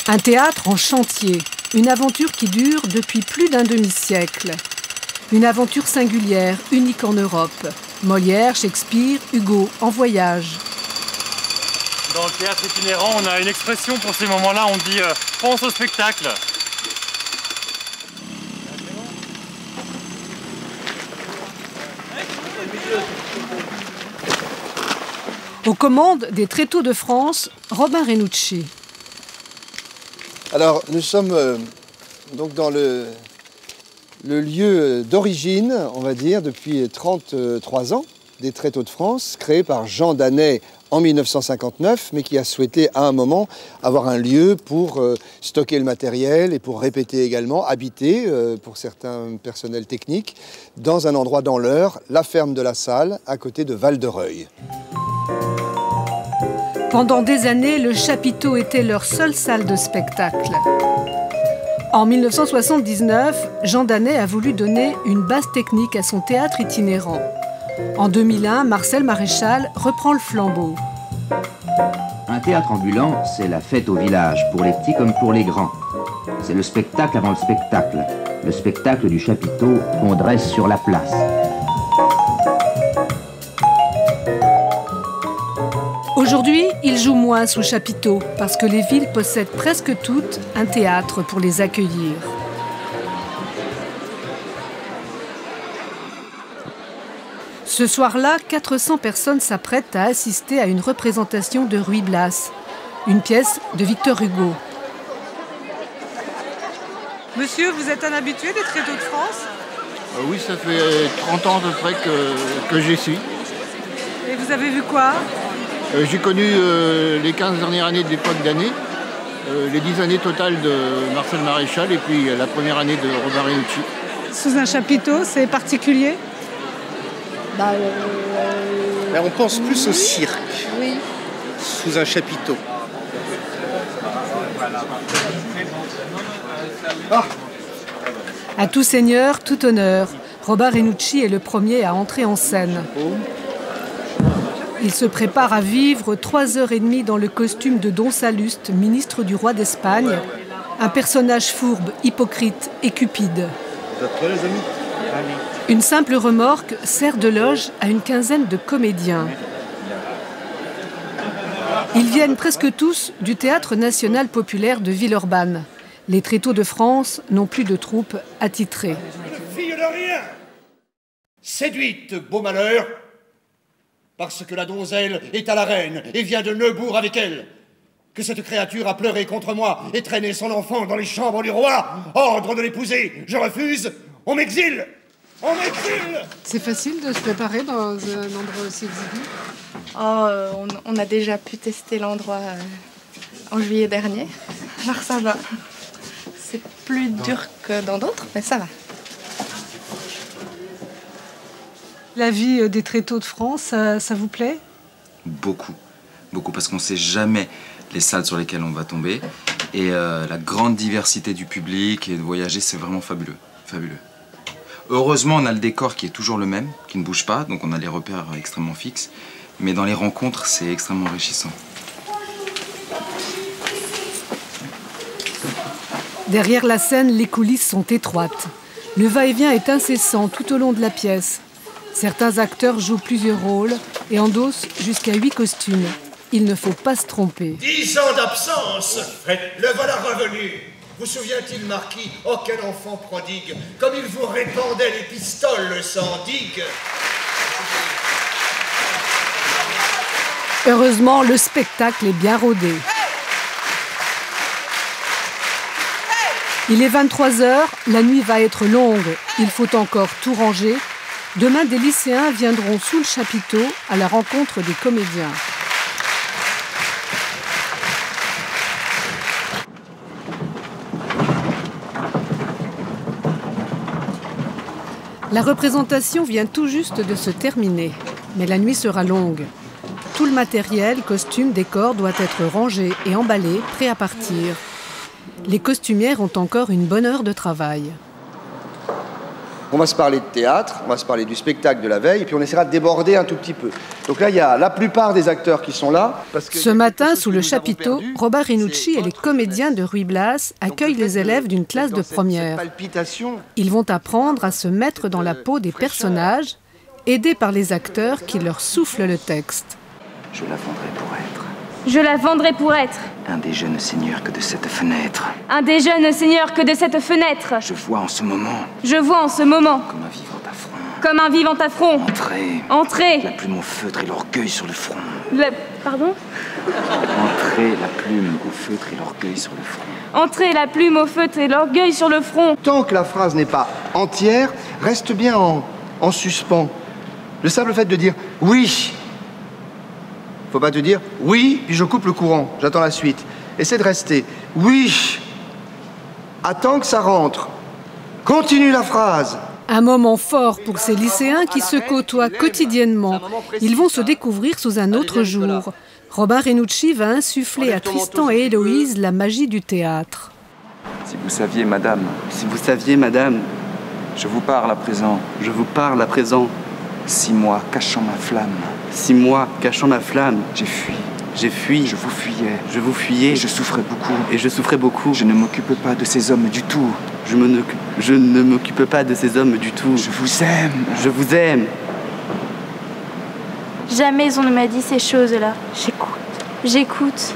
Un théâtre en chantier, une aventure qui dure depuis plus d'un demi-siècle. Une aventure singulière, unique en Europe. Molière, Shakespeare, Hugo, en voyage. Dans le théâtre itinérant, on a une expression pour ces moments-là, on dit « pense au spectacle ». Aux commandes des Tréteaux de France, Robin Renucci. Alors, nous sommes donc dans le lieu d'origine, on va dire, depuis 33 ans, des Tréteaux de France, créés par Jean Danet en 1959, mais qui a souhaité à un moment avoir un lieu pour stocker le matériel et pour répéter également, habiter, pour certains personnels techniques, dans un endroit dans l'Eure, la ferme de la Salle, à côté de Val-de-Reuil. Pendant des années, le chapiteau était leur seule salle de spectacle. En 1979, Jean Danet a voulu donner une base technique à son théâtre itinérant. En 2001, Marcel Maréchal reprend le flambeau. Un théâtre ambulant, c'est la fête au village, pour les petits comme pour les grands. C'est le spectacle avant le spectacle du chapiteau qu'on dresse sur la place. Aujourd'hui, il joue moins sous chapiteau parce que les villes possèdent presque toutes un théâtre pour les accueillir. Ce soir-là, 400 personnes s'apprêtent à assister à une représentation de Ruy Blas, une pièce de Victor Hugo. Monsieur, vous êtes un habitué des Tréteaux de France ? Oui, ça fait 30 ans à peu près que j'y suis. Et vous avez vu quoi ? J'ai connu les 15 dernières années de l'époque d'année, les 10 années totales de Marcel Maréchal et puis la première année de Robin Renucci. Sous un chapiteau, c'est particulier ? On pense plus au cirque, oui. Sous un chapiteau. À tout seigneur, tout honneur. Robin Renucci est le premier à entrer en scène. Il se prépare à vivre 3h30 dans le costume de Don Salluste, ministre du roi d'Espagne. Un personnage fourbe, hypocrite et cupide. Vous êtes prêts, les amis ? Une simple remorque sert de loge à une quinzaine de comédiens. Ils viennent presque tous du Théâtre national populaire de Villeurbanne. Les Tréteaux de France n'ont plus de troupe attitrée. Fille de rien, séduite, beau malheur, parce que la donzelle est à la reine et vient de Neubourg avec elle. Que cette créature a pleuré contre moi et traîné son enfant dans les chambres du roi. Ordre de l'épouser, je refuse, on m'exile. On m'exile. C'est facile de se préparer dans un endroit aussi exigu ? On a déjà pu tester l'endroit en juillet dernier, alors ça va. C'est plus dur que dans d'autres, mais ça va. La vie des Tréteaux de France, ça vous plaît ? Beaucoup, parce qu'on ne sait jamais les salles sur lesquelles on va tomber. Et la grande diversité du public et de voyager, c'est vraiment fabuleux. Heureusement, on a le décor qui est toujours le même, qui ne bouge pas, donc on a les repères extrêmement fixes. Mais dans les rencontres, c'est extrêmement enrichissant. Derrière la scène, les coulisses sont étroites. Le va-et-vient est incessant tout au long de la pièce. Certains acteurs jouent plusieurs rôles et endossent jusqu'à 8 costumes. Il ne faut pas se tromper. 10 ans d'absence, le voilà revenu. Vous souvient-il, marquis, oh quel enfant prodigue, comme il vous répandait les pistoles sans digue. Heureusement, le spectacle est bien rodé. Il est 23h, la nuit va être longue. Il faut encore tout ranger. Demain, des lycéens viendront sous le chapiteau à la rencontre des comédiens. La représentation vient tout juste de se terminer, mais la nuit sera longue. Tout le matériel, costumes, décors doit être rangé et emballé, prêt à partir. Les costumières ont encore une bonne heure de travail. On va se parler de théâtre, on va se parler du spectacle de la veille, et puis on essaiera de déborder un tout petit peu. Donc là, il y a la plupart des acteurs qui sont là. Parce que ce matin, sous le chapiteau, Robert Rinucci et les comédiens de Ruy Blas accueillent les élèves d'une classe de première. Ils vont apprendre à se mettre dans la peau des personnages, aidés par les acteurs qui leur soufflent le texte. Je la vendrai pour être. Je la vendrai pour être. Un des jeunes seigneurs que de cette fenêtre. Un des jeunes seigneurs que de cette fenêtre. Je vois en ce moment. Je vois en ce moment. Comme un vivant affront. Comme un vivant affront. Entrez. Entrez. La plume au feutre et l'orgueil sur le front. Pardon? Entrez la plume au feutre et l'orgueil sur le front. Entrez la plume au feutre et l'orgueil sur le front. Tant que la phrase n'est pas entière, reste bien en suspens. Le simple fait de dire « oui ». Faut pas te dire « oui », puis je coupe le courant, j'attends la suite. Essaie de rester « oui ». Attends que ça rentre. Continue la phrase. Un moment fort pour ces lycéens qui se côtoient quotidiennement. Ils vont se découvrir sous un autre jour. Robert Rinucci va insuffler à Tristan et Héloïse la magie du théâtre. Si vous saviez, madame. Si vous saviez, madame. Je vous parle à présent. Je vous parle à présent. 6 mois cachant ma flamme. 6 mois cachant ma flamme. J'ai fui. J'ai fui. Je vous fuyais. Je vous fuyais. Et je souffrais beaucoup. Et je souffrais beaucoup. Je ne m'occupe pas de ces hommes du tout. Je ne m'occupe pas de ces hommes du tout. Je vous aime. Je vous aime. Jamais on ne m'a dit ces choses-là. J'écoute. J'écoute.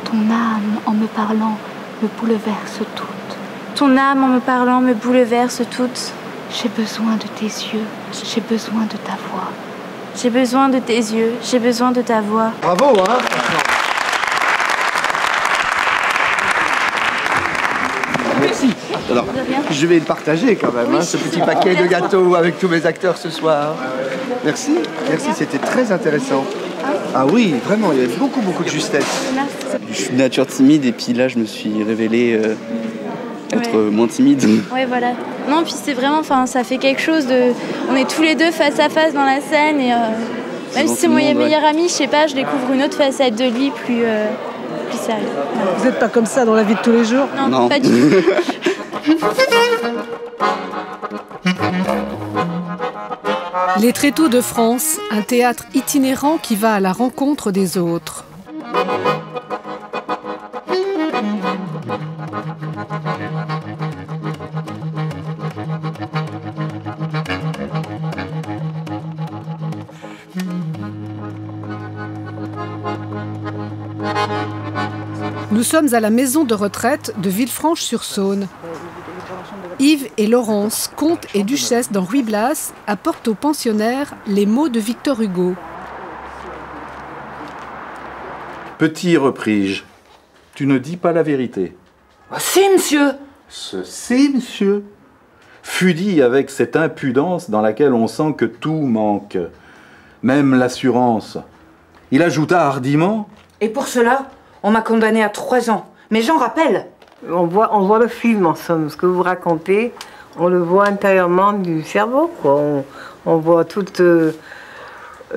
Ton âme, en me parlant, me bouleverse toute. Ton âme, en me parlant, me bouleverse toute. J'ai besoin de tes yeux. J'ai besoin de ta voix. J'ai besoin de tes yeux. J'ai besoin de ta voix. Bravo, hein? Merci. Alors, je vais le partager quand même, hein, ce petit paquet de gâteaux avec tous mes acteurs ce soir. Merci, merci, c'était très intéressant. Ah oui, vraiment, il y avait beaucoup de justesse. Je suis de nature timide et puis là, je me suis révélé être moins timide. Ouais, voilà. Non, puis c'est vraiment, ça fait quelque chose de... On est tous les deux face à face dans la scène et même si c'est mon meilleur ami, je sais pas, je découvre une autre facette de lui plus sérieux. Ouais. Vous n'êtes pas comme ça dans la vie de tous les jours? Non. Pas du tout. Les Tréteaux de France, un théâtre itinérant qui va à la rencontre des autres. Nous sommes à la maison de retraite de Villefranche-sur-Saône. Yves et Laurence, comte et duchesse dans Ruy Blas, apportent aux pensionnaires les mots de Victor Hugo. Petit, repris-je, tu ne dis pas la vérité. Si, monsieur. Ce si, monsieur, fut dit avec cette impudence dans laquelle on sent que tout manque, même l'assurance. Il ajouta hardiment: Et pour cela, on m'a condamné à 3 ans. Mais j'en rappelle. On voit le film, en somme. Ce que vous racontez, on le voit intérieurement du cerveau, quoi. On voit tout...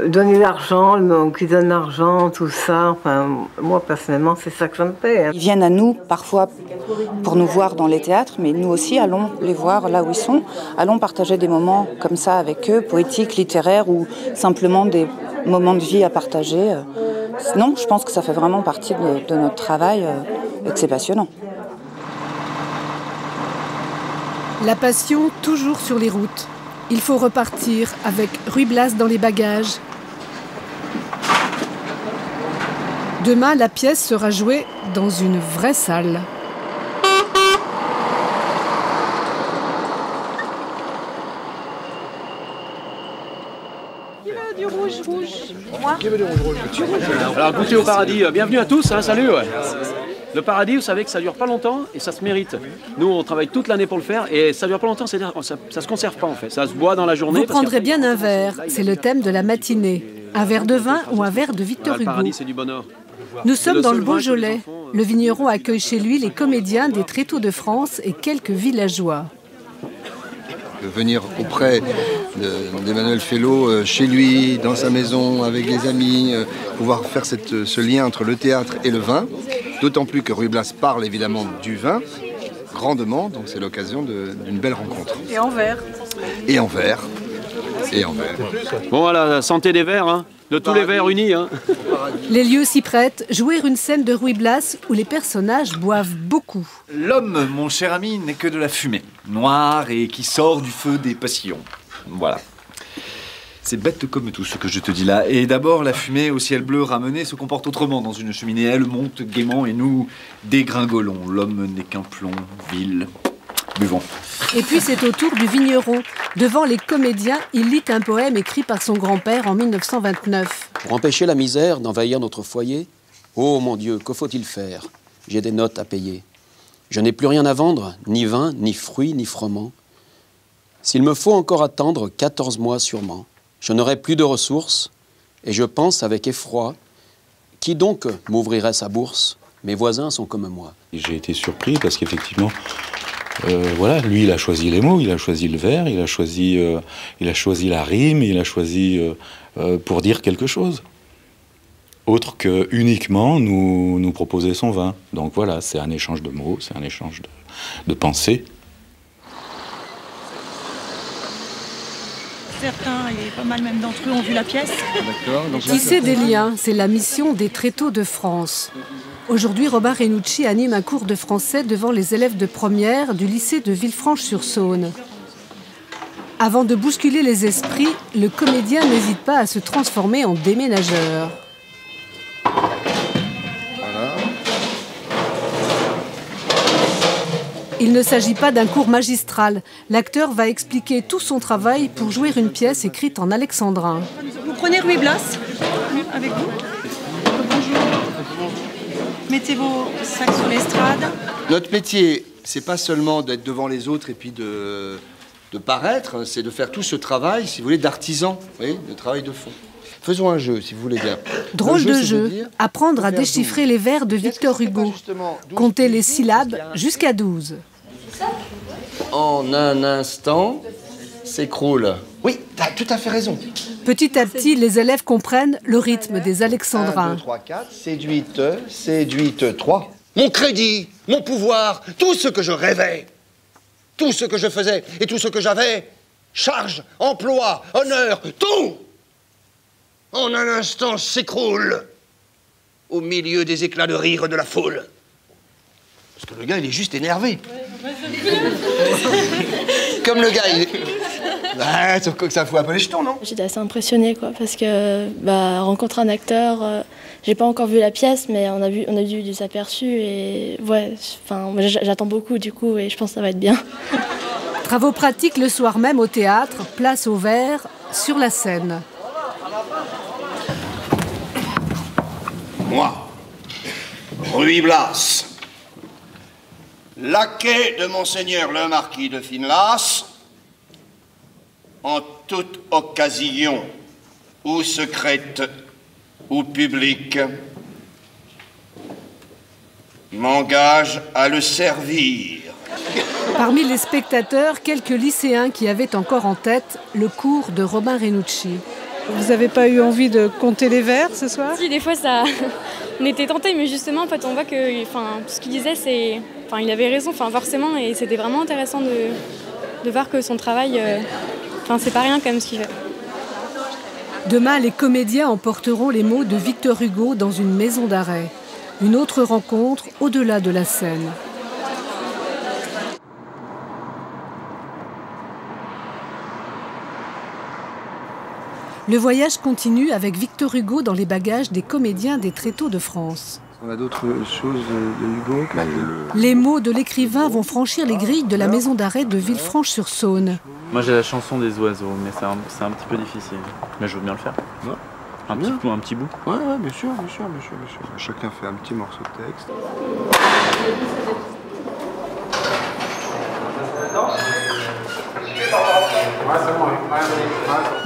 donner l'argent, qui donne l'argent, tout ça. Enfin, moi, personnellement, c'est ça que ça me fait. Hein. Ils viennent à nous, parfois, pour nous voir dans les théâtres, mais nous aussi, allons les voir là où ils sont. Allons partager des moments comme ça avec eux, poétiques, littéraires, ou simplement des moments de vie à partager. Non, je pense que ça fait vraiment partie de notre travail et que c'est passionnant. La passion toujours sur les routes. Il faut repartir avec Ruy Blas dans les bagages. Demain, la pièce sera jouée dans une vraie salle. Qui veut du rouge? Moi? Qui veut du rouge? Alors, goûtez au paradis. Bienvenue à tous, hein, salut. Ouais. Le paradis, vous savez que ça dure pas longtemps et ça se mérite. Nous, on travaille toute l'année pour le faire et ça dure pas longtemps, c'est-à-dire ça se conserve pas en fait. Ça se boit dans la journée. Vous prendrez bien un verre, c'est le thème de la matinée. Un verre de vin ou un verre de Victor Hugo. Le paradis, c'est du bonheur. Nous sommes dans le Beaujolais. Le vigneron accueille chez lui les comédiens des Tréteaux de France et quelques villageois. De venir auprès d'Emmanuel Fellow, chez lui, dans sa maison, avec les amis, pouvoir faire ce lien entre le théâtre et le vin. D'autant plus que Ruy Blas parle évidemment du vin, grandement, donc c'est l'occasion d'une belle rencontre. Et en verre. Et en vert. Et en vert. Bon, à la santé des verts, hein. De tous les verts unis. Hein. Les lieux s'y prêtent, jouer une scène de Ruy Blas où les personnages boivent beaucoup. L'homme, mon cher ami, n'est que de la fumée, noire et qui sort du feu des passions. Voilà. C'est bête comme tout ce que je te dis là. Et d'abord, la fumée au ciel bleu ramenée se comporte autrement dans une cheminée. Elle monte gaiement et nous dégringolons. L'homme n'est qu'un plomb vil. Buvons. Et puis c'est au tour du vigneron. Devant les comédiens, il lit un poème écrit par son grand-père en 1929. Pour empêcher la misère d'envahir notre foyer, oh mon Dieu, que faut-il faire? J'ai des notes à payer. Je n'ai plus rien à vendre, ni vin, ni fruits, ni froment. S'il me faut encore attendre 14 mois sûrement, je n'aurai plus de ressources, et je pense avec effroi, qui donc m'ouvrirait sa bourse? Mes voisins sont comme moi. J'ai été surpris parce qu'effectivement, voilà, lui il a choisi les mots, il a choisi le vers, il a choisi la rime, il a choisi pour dire quelque chose. Autre que uniquement nous proposer son vin. Donc voilà, c'est un échange de mots, c'est un échange de pensées. Certains, et pas mal même d'entre eux, ont vu la pièce. Tisser des liens, c'est la mission des Tréteaux de France. Aujourd'hui, Robin Renucci anime un cours de français devant les élèves de première du lycée de Villefranche-sur-Saône. Avant de bousculer les esprits, le comédien n'hésite pas à se transformer en déménageur. Il ne s'agit pas d'un cours magistral. L'acteur va expliquer tout son travail pour jouer une pièce écrite en alexandrin. Vous prenez Ruy Blas avec vous. Bonjour. Mettez vos sacs sur l'estrade. Notre métier, c'est pas seulement d'être devant les autres et puis de paraître, c'est de faire tout ce travail, si vous voulez, d'artisan, de travail de fond. Faisons un jeu, si vous voulez bien. Drôle de jeu, apprendre à déchiffrer les vers de Victor Hugo. Compter les syllabes jusqu'à 12. En un instant, s'écroule. Oui, t'as tout à fait raison. Petit à petit, les élèves comprennent le rythme des alexandrins. 1, 2, 3, 4, séduite 3. Mon crédit, mon pouvoir, tout ce que je rêvais, tout ce que je faisais et tout ce que j'avais, charge, emploi, honneur, tout, en un instant s'écroule au milieu des éclats de rire de la foule. Parce que le gars, il est juste énervé. Comme le gars, il est... Ouais, sauf que ça fout un peu les jetons, non? J'étais assez impressionnée, quoi, parce que rencontrer un acteur, j'ai pas encore vu la pièce, mais on a vu des aperçus et ouais, enfin, j'attends beaucoup du coup et je pense que ça va être bien. Travaux pratiques le soir même au théâtre, place au verre, sur la scène. Moi, Ruy Blas, laquais de Monseigneur le Marquis de Finlas, en toute occasion, ou secrète, ou publique, m'engage à le servir. Parmi les spectateurs, quelques lycéens qui avaient encore en tête le cours de Robin Renucci. Vous n'avez pas eu envie de compter les vers ce soir? Si, des fois, ça... on était tentés, mais justement, en fait, on voit que ce qu'il disait, c'est... Enfin, il avait raison, forcément, et c'était vraiment intéressant de voir que son travail... c'est pas rien, quand même, ce qu'il fait. Demain, les comédiens emporteront les mots de Victor Hugo dans une maison d'arrêt. Une autre rencontre au-delà de la scène. Le voyage continue avec Victor Hugo dans les bagages des comédiens des Tréteaux de France. On a d'autres choses de Hugo. Les mots de l'écrivain vont franchir les grilles de la maison d'arrêt de Villefranche-sur-Saône. Moi j'ai la chanson des oiseaux, mais c'est un petit peu difficile. Mais je veux bien le faire. Ouais. Un petit bout. Ouais, bien sûr. Chacun fait un petit morceau de texte.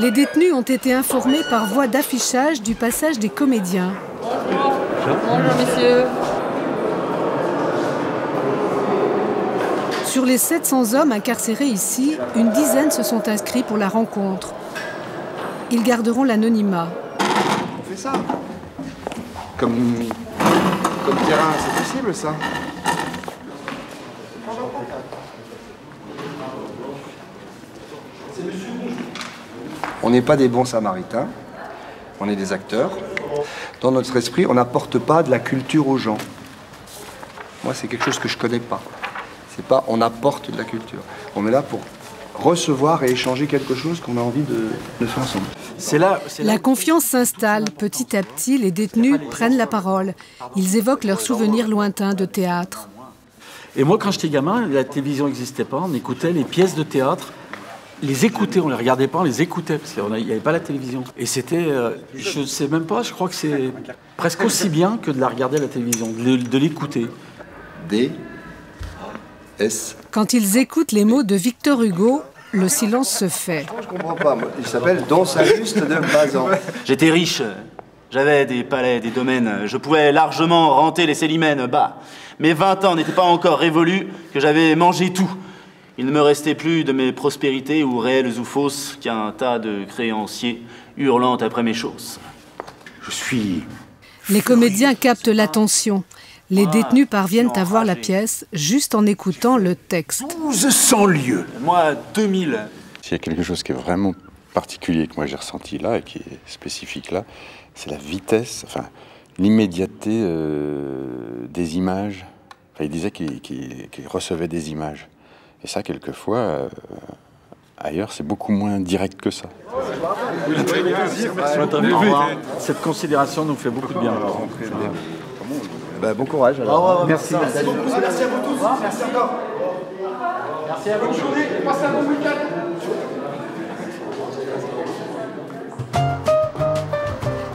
Les détenus ont été informés par voie d'affichage du passage des comédiens. Bonjour, messieurs. Sur les 700 hommes incarcérés ici, une dizaine se sont inscrits pour la rencontre. Ils garderont l'anonymat. On fait ça. Comme terrain, c'est possible, ça? On n'est pas des bons samaritains, on est des acteurs. Dans notre esprit, on n'apporte pas de la culture aux gens. Moi, c'est quelque chose que je ne connais pas. C'est pas on apporte de la culture. On est là pour recevoir et échanger quelque chose qu'on a envie de faire ensemble. La confiance s'installe. Petit à petit, les détenus prennent la parole. Ils évoquent leurs souvenirs lointains de théâtre. Et moi, quand j'étais gamin, la télévision n'existait pas. On écoutait les pièces de théâtre. Les écoutait, on les regardait pas, on les écoutait, parce qu'il n'y avait pas la télévision. Et c'était, je ne sais même pas, je crois que c'est presque aussi bien que de la regarder à la télévision, de l'écouter. D-S. Quand ils écoutent les mots de Victor Hugo, le silence se fait. Je comprends pas, moi. Il s'appelle Don Saluste de Bazan. J'étais riche, j'avais des palais, des domaines, je pouvais largement renter les célimènes. Bah, mes 20 ans n'étaient pas encore révolus que j'avais mangé tout. Il ne me restait plus de mes prospérités, ou réelles ou fausses, qu'un tas de créanciers hurlant après mes choses. Je suis... Les comédiens captent l'attention. Les détenus parviennent à voir la pièce juste en écoutant le texte. 1200 lieues. Moi, 2000. S'il y a quelque chose qui est vraiment particulier que moi j'ai ressenti là et qui est spécifique là, c'est la vitesse, enfin l'immédiateté des images. Enfin, il disait qu'il recevait des images. Et ça, quelquefois, ailleurs, c'est beaucoup moins direct que ça. Cette considération nous fait beaucoup de bien. Bon courage alors. Merci. Merci beaucoup. Merci à vous tous. Merci encore. Merci à vous. Bonne journée. Passez un bon week-end.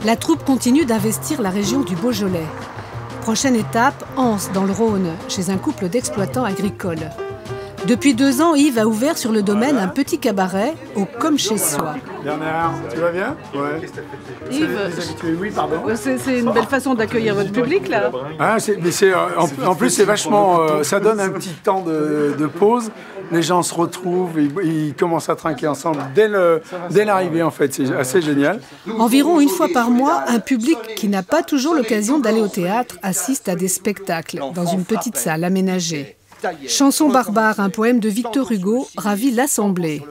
La troupe continue d'investir la région du Beaujolais. Prochaine étape, Anse, dans le Rhône, chez un couple d'exploitants agricoles. Depuis 2 ans, Yves a ouvert sur le domaine un petit cabaret au Comme Chez Soi. Bernard, tu vas bien? Ouais. Yves, oui, pardon. C'est une belle façon d'accueillir votre public, là. Ah, en plus, c'est vachement... ça donne un petit temps de pause. Les gens se retrouvent, ils commencent à trinquer ensemble dès l'arrivée, en fait. C'est assez génial. Environ 1 fois par mois, un public qui n'a pas toujours l'occasion d'aller au théâtre assiste à des spectacles dans une petite salle aménagée. Chanson barbare, un poème de Victor Hugo, ravit l'Assemblée.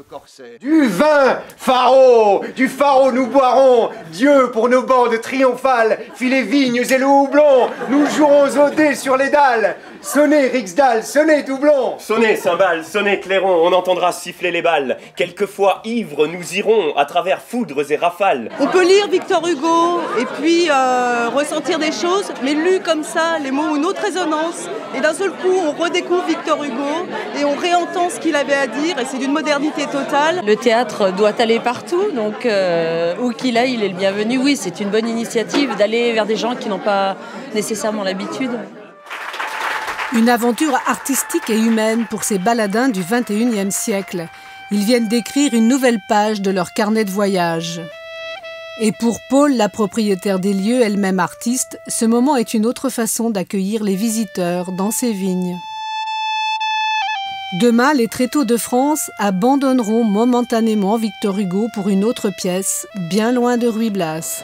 Du vin, Pharaon, du Pharaon nous boirons. Dieu, pour nos bandes triomphales, fit les vignes et le houblon. Nous jouerons au dés sur les dalles. Sonnez, Rixdal, sonnez, doublon. Sonnez, cymbales, sonnez, clairons, on entendra siffler les balles. Quelquefois, ivres, nous irons à travers foudres et rafales. On peut lire Victor Hugo et puis ressentir des choses, mais lu comme ça, les mots ont une autre résonance. Et d'un seul coup, on redécouvre Victor Hugo et on réentend ce qu'il avait à dire et c'est d'une modernité totale. Le théâtre doit aller partout, donc où qu'il aille, il est le bienvenu. Oui, c'est une bonne initiative d'aller vers des gens qui n'ont pas nécessairement l'habitude. Une aventure artistique et humaine pour ces baladins du XXIe siècle. Ils viennent d'écrire une nouvelle page de leur carnet de voyage. Et pour Paul, la propriétaire des lieux, elle-même artiste, ce moment est une autre façon d'accueillir les visiteurs dans ses vignes. Demain, les Tréteaux de France abandonneront momentanément Victor Hugo pour une autre pièce, bien loin de Ruy Blas.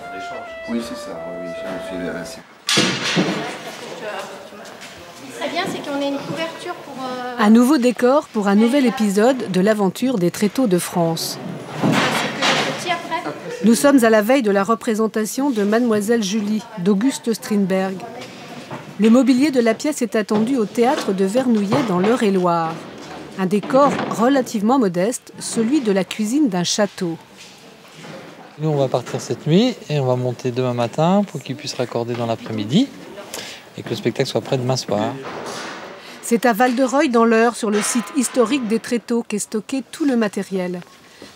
Oui, c'est ça. Oui, Ce qui serait bien, c'est qu'on ait une couverture pour... Un nouveau décor pour un nouvel épisode de l'aventure des Tréteaux de France. Nous sommes à la veille de la représentation de Mademoiselle Julie d'Auguste Strindberg. Le mobilier de la pièce est attendu au théâtre de Vernouillet dans l'Eure-et-Loire. Un décor relativement modeste, celui de la cuisine d'un château. Nous, on va partir cette nuit et on va monter demain matin pour qu'ils puissent raccorder dans l'après-midi et que le spectacle soit prêt demain soir. C'est à Val-de-Reuil, dans l'Eure, sur le site historique des Tréteaux, qu'est stocké tout le matériel.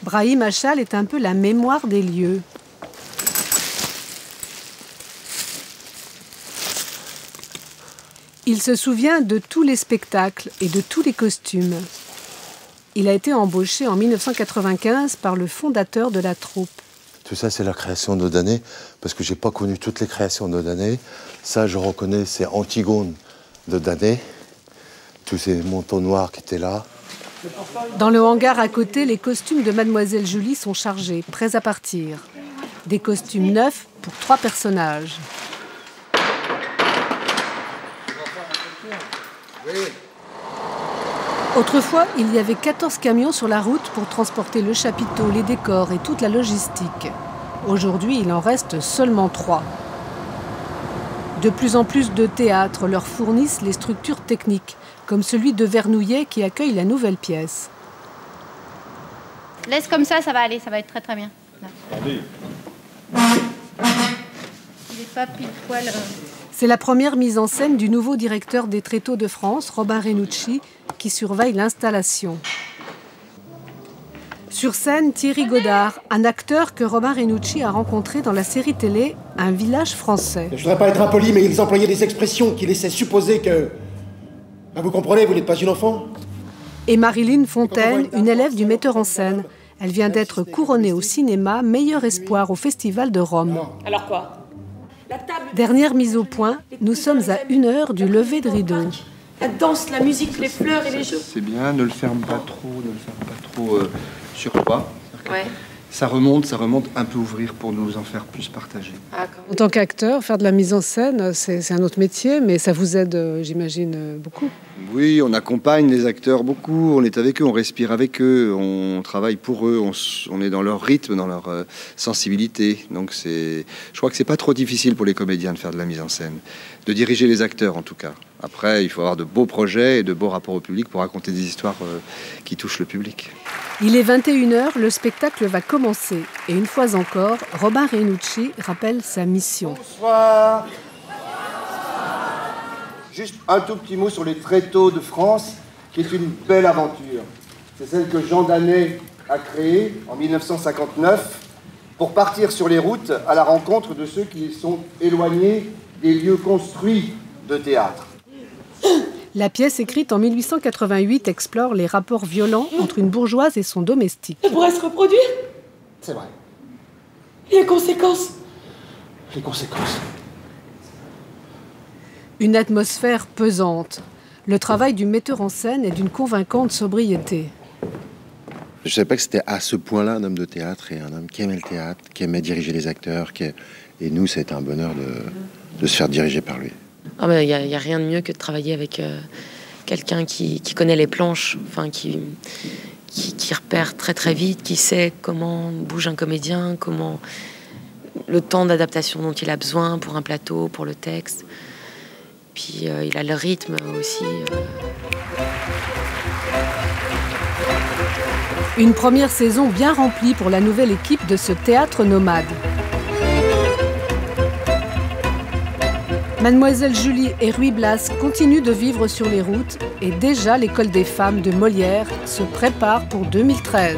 Brahim Achal est un peu la mémoire des lieux. Il se souvient de tous les spectacles et de tous les costumes. Il a été embauché en 1995 par le fondateur de la troupe. Tout ça, c'est la création de Daudanet, parce que je n'ai pas connu toutes les créations de Daudanet. Ça, je reconnais, c'est Antigone de Daudanet. Tous ces manteaux noirs qui étaient là. Dans le hangar à côté, les costumes de Mademoiselle Julie sont chargés, prêts à partir. Des costumes neufs pour 3 personnages. Autrefois, il y avait 14 camions sur la route pour transporter le chapiteau, les décors et toute la logistique. Aujourd'hui, il en reste seulement 3. De plus en plus de théâtres leur fournissent les structures techniques, comme celui de Vernouillet qui accueille la nouvelle pièce. Laisse comme ça va aller, ça va être très très bien. Allez. Il n'est pas pile poil. C'est la première mise en scène du nouveau directeur des Tréteaux de France, Robin Renucci, qui surveille l'installation. Sur scène, Thierry Godard, un acteur que Robin Renucci a rencontré dans la série télé Un village français. Je ne voudrais pas être impoli, mais ils employaient des expressions qui laissaient supposer que... Ben vous comprenez, vous n'êtes pas une enfant. Et Marilyn Fontaine, une élève du metteur en scène. Elle vient d'être couronnée au cinéma meilleur espoir au Festival de Rome. Alors quoi? Dernière mise au point, nous sommes à 1 heure du lever de rideau. La danse, la musique, les fleurs et les jeux. C'est bien, ne le ferme pas trop sur toi. Ouais. Ça remonte, un peu ouvrir pour nous en faire plus partager. En tant qu'acteur, faire de la mise en scène, c'est un autre métier, mais ça vous aide, j'imagine, beaucoup. Oui, on accompagne les acteurs beaucoup, on est avec eux, on respire avec eux, on travaille pour eux, on est dans leur rythme, dans leur sensibilité. Donc je crois que c'est pas trop difficile pour les comédiens de faire de la mise en scène, de diriger les acteurs en tout cas. Après, il faut avoir de beaux projets et de beaux rapports au public pour raconter des histoires qui touchent le public. Il est 21h, le spectacle va commencer. Et une fois encore, Robin Renucci rappelle sa mission. Bonsoir. Juste un tout petit mot sur les Tréteaux de France, qui est une belle aventure. C'est celle que Jean Danet a créée en 1959 pour partir sur les routes à la rencontre de ceux qui sont éloignés des lieux construits de théâtre. La pièce écrite en 1888 explore les rapports violents entre une bourgeoise et son domestique. Ça pourrait se reproduire? C'est vrai. Et les conséquences? Les conséquences. Une atmosphère pesante. Le travail du metteur en scène est d'une convaincante sobriété. Je ne savais pas que c'était à ce point-là un homme de théâtre et un homme qui aimait le théâtre, qui aimait diriger les acteurs. Et nous, c'était un bonheur de se faire diriger par lui. Il n'y a rien de mieux que de travailler avec quelqu'un qui connaît les planches, enfin, qui repère très très vite, qui sait comment bouge un comédien, comment le temps d'adaptation dont il a besoin pour un plateau, pour le texte. Puis il a le rythme aussi. Une première saison bien remplie pour la nouvelle équipe de ce théâtre nomade. Mademoiselle Julie et Ruy Blas continuent de vivre sur les routes et déjà l'école des femmes de Molière se prépare pour 2013.